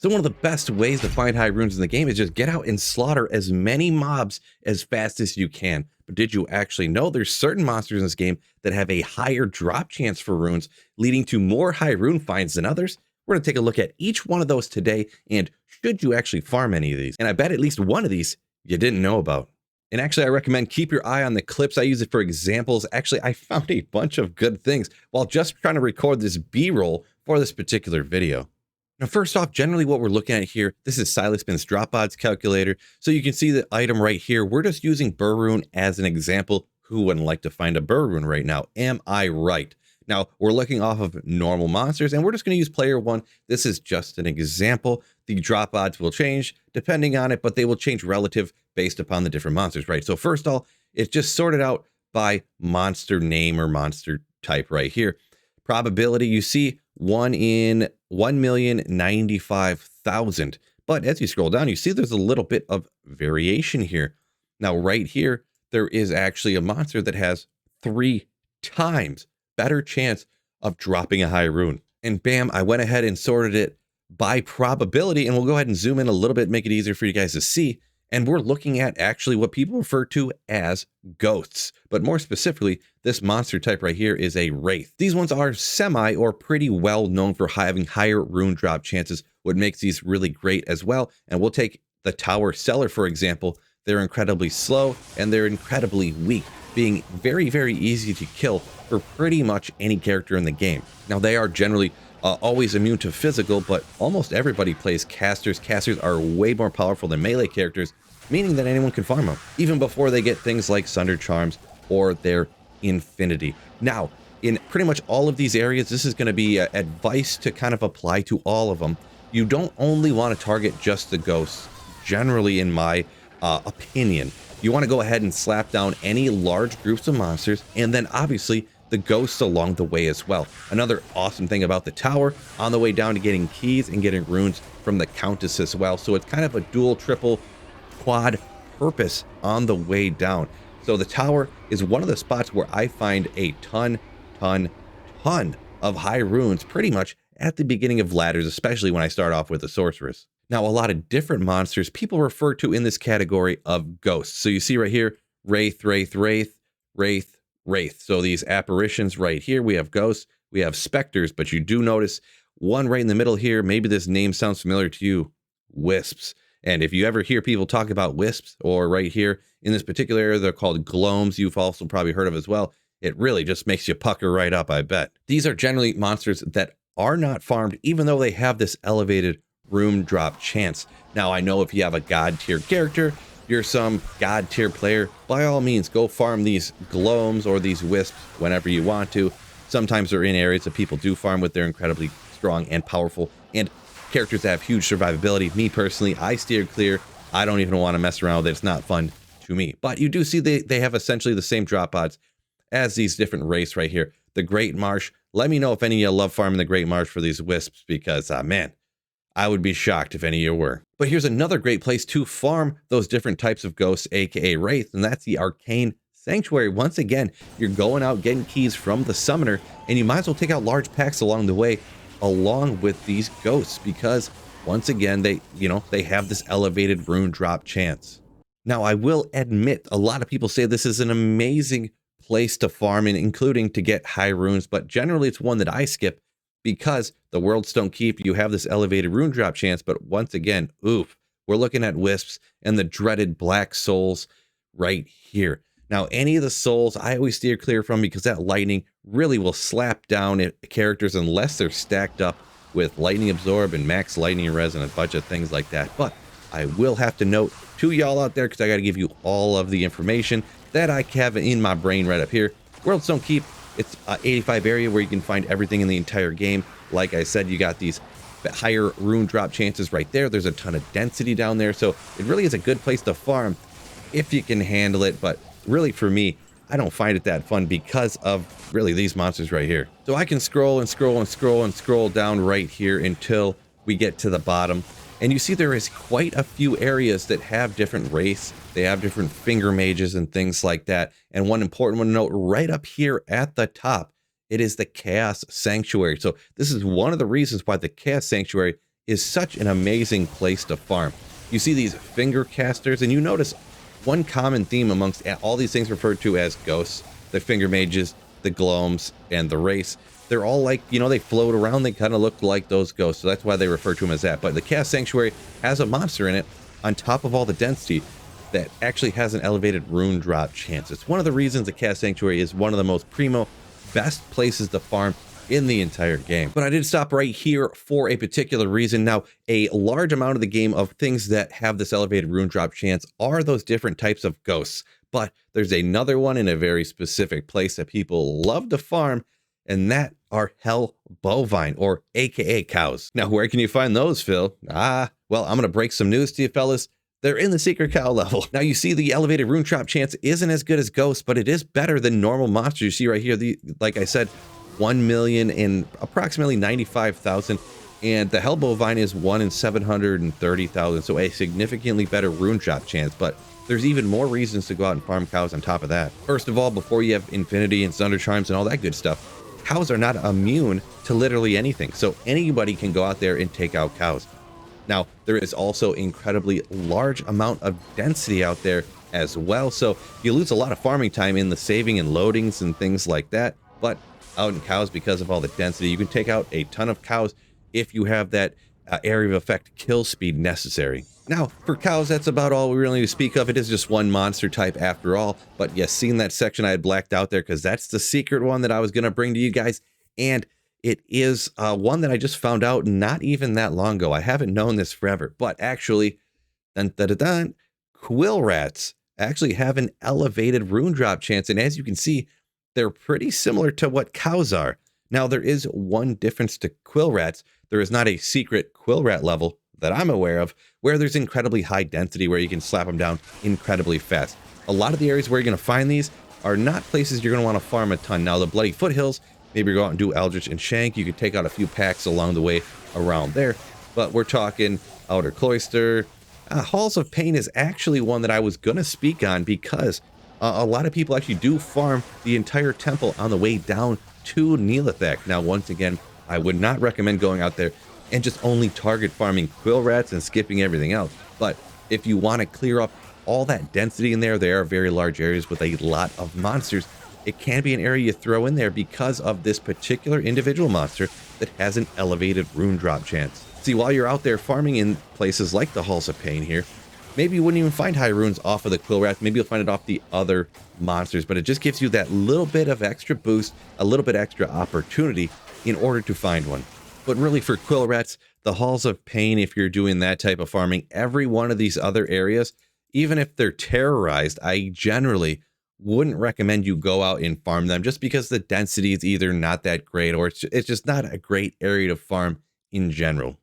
So one of the best ways to find high runes in the game is just get out and slaughter as many mobs as fast as you can. But did you actually know there's certain monsters in this game that have a higher drop chance for runes, leading to more high rune finds than others? We're going to take a look at each one of those today, and should you actually farm any of these? And I bet at least one of these you didn't know about. And actually, I recommend keep your eye on the clips. I use it for examples. Actually, I found a bunch of good things while just trying to record this B-roll for this particular video. Now, first off, generally what we're looking at here, this is Silaspen's drop odds calculator. So you can see the item right here. We're just using Burr Rune as an example. Who wouldn't like to find a Burr Rune right now? Am I right? Now, we're looking off of normal monsters, and we're just going to use player one. This is just an example. The drop odds will change depending on it, but they will change relative based upon the different monsters, right? So first of all, it's just sorted out by monster name or monster type right here. Probability, you see 1 in 1,095,000. But as you scroll down, you see there's a little bit of variation here. Now, right here, there is actually a monster that has 3 times better chance of dropping a high rune. And bam, I went ahead and sorted it by probability, and we'll go ahead and zoom in a little bit, make it easier for you guys to see. And we're looking at actually what people refer to as ghosts. But more specifically, this monster type right here is a wraith. These ones are semi or pretty well known for having higher rune drop chances, what makes these really great as well. And we'll take the Tower Seller, for example. They're incredibly slow and they're incredibly weak, being very, very easy to kill for pretty much any character in the game. Now, they are generally always immune to physical, but almost everybody plays casters. Casters are way more powerful than melee characters, meaning that anyone can farm them, even before they get things like Sunder Charms or their Infinity. Now, in pretty much all of these areas, this is going to be advice to kind of apply to all of them. You don't only want to target just the ghosts, generally in my opinion. You want to go ahead and slap down any large groups of monsters, and then obviously the ghosts along the way as well. Another awesome thing about the tower, on the way down to getting keys and getting runes from the Countess as well. So it's kind of a dual, triple, quad purpose on the way down. So the tower is one of the spots where I find a ton of high runes pretty much at the beginning of ladders, especially when I start off with a sorceress. Now, a lot of different monsters people refer to in this category of ghosts. So you see right here, Wraith. So these apparitions right here, we have ghosts, we have specters, but you do notice one right in the middle here. Maybe this name sounds familiar to you, wisps. And if you ever hear people talk about wisps, or right here in this particular area, they're called gloams, you've also probably heard of as well. It really just makes you pucker right up, I bet. These are generally monsters that are not farmed, even though they have this elevated rune drop chance. Now, I know if you have a god tier character, you're some god tier player, by all means, go farm these gloams or these wisps whenever you want to. Sometimes they're in areas that people do farm with. They're incredibly strong and powerful, and characters that have huge survivability. Me personally, I steer clear. I don't even want to mess around with it. It's not fun to me. But you do see they have essentially the same drop odds as these different wraiths right here. The Great Marsh. Let me know if any of you love farming the Great Marsh for these wisps, because man, I would be shocked if any of you were. But here's another great place to farm those different types of ghosts, aka wraiths, and that's the Arcane Sanctuary. Once again, you're going out getting keys from the summoner, and you might as well take out large packs along the way along with these ghosts, because once again, they have this elevated rune drop chance. Now, I will admit, a lot of people say this is an amazing place to farm in, including to get high runes, but generally it's one that I skip because the worlds don't keep. You have this elevated rune drop chance, but once again, oof, we're looking at wisps and the dreaded black souls right here. Now, any of the souls I always steer clear from, because that lightning really will slap down characters unless they're stacked up with lightning absorb and max lightning res and a bunch of things like that. But I will have to note to y'all out there, because I got to give you all of the information that I have in my brain right up here. Worlds don't keep. It's 85 area where you can find everything in the entire game. Like I said, you got these higher rune drop chances right there. There's a ton of density down there. So it really is a good place to farm if you can handle it. But really, for me, I don't find it that fun because of really these monsters right here. So I can scroll and scroll and scroll and scroll down right here until we get to the bottom. And you see there is quite a few areas that have different wraiths. They have different finger mages and things like that. And one important one to note right up here at the top, it is the Chaos Sanctuary. So this is one of the reasons why the Chaos Sanctuary is such an amazing place to farm. You see these finger casters, and you notice one common theme amongst all these things referred to as ghosts, the finger mages, the gloams, and the race. They're all like, you know, they float around, they kind of look like those ghosts, so that's why they refer to them as that. But the Chaos Sanctuary has a monster in it on top of all the density that actually has an elevated rune drop chance. It's one of the reasons the Chaos Sanctuary is one of the most primo, best places to farm in the entire game. But I did stop right here for a particular reason. Now, a large amount of the game of things that have this elevated rune drop chance are those different types of ghosts. But there's another one in a very specific place that people love to farm, and that are hell bovine, or AKA cows. Now, where can you find those, Phil? Well, I'm gonna break some news to you fellas. They're in the secret cow level. Now you see the elevated rune drop chance isn't as good as ghosts, but it is better than normal monsters. You see right here, like I said, 1 million in approximately 95,000, and the hell bovine is 1 in 730,000, so a significantly better rune drop chance. But there's even more reasons to go out and farm cows on top of that. First of all, before you have infinity and thunder charms and all that good stuff, cows are not immune to literally anything, so anybody can go out there and take out cows. Now, there is also incredibly large amount of density out there as well, so you lose a lot of farming time in the saving and loadings and things like that. But out in cows, because of all the density, you can take out a ton of cows if you have that area of effect kill speed necessary. Now, for cows, that's about all we really need to speak of. It is just one monster type after all. But yes, seeing that section I had blacked out there because that's the secret one that I was going to bring to you guys. And it is one that I just found out not even that long ago. I haven't known this forever. But actually, Quill Rats actually have an elevated rune drop chance. And as you can see, they're pretty similar to what cows are. Now, there is one difference to Quill Rats. There is not a secret Quill Rat level that I'm aware of where there's incredibly high density where you can slap them down incredibly fast. A lot of the areas where you're going to find these are not places you're going to want to farm a ton. Now, the Bloody Foothills, maybe go out and do Eldritch and Shank. You could take out a few packs along the way around there. But we're talking Outer Cloister. Halls of Pain is actually one that I was going to speak on because a lot of people actually do farm the entire temple on the way down to Neolithek. Now, once again, I would not recommend going out there and just only target farming Quill Rats and skipping everything else. But if you want to clear up all that density in there, there are very large areas with a lot of monsters. It can be an area you throw in there because of this particular individual monster that has an elevated rune drop chance. See, while you're out there farming in places like the Halls of Pain here, maybe you wouldn't even find high runes off of the Quill Rats. Maybe you'll find it off the other monsters, but it just gives you that little bit of extra boost, a little bit extra opportunity in order to find one. But really for Quill Rats, the Halls of Pain, if you're doing that type of farming, every one of these other areas, even if they're terrorized, I generally wouldn't recommend you go out and farm them just because the density is either not that great or it's just not a great area to farm in general.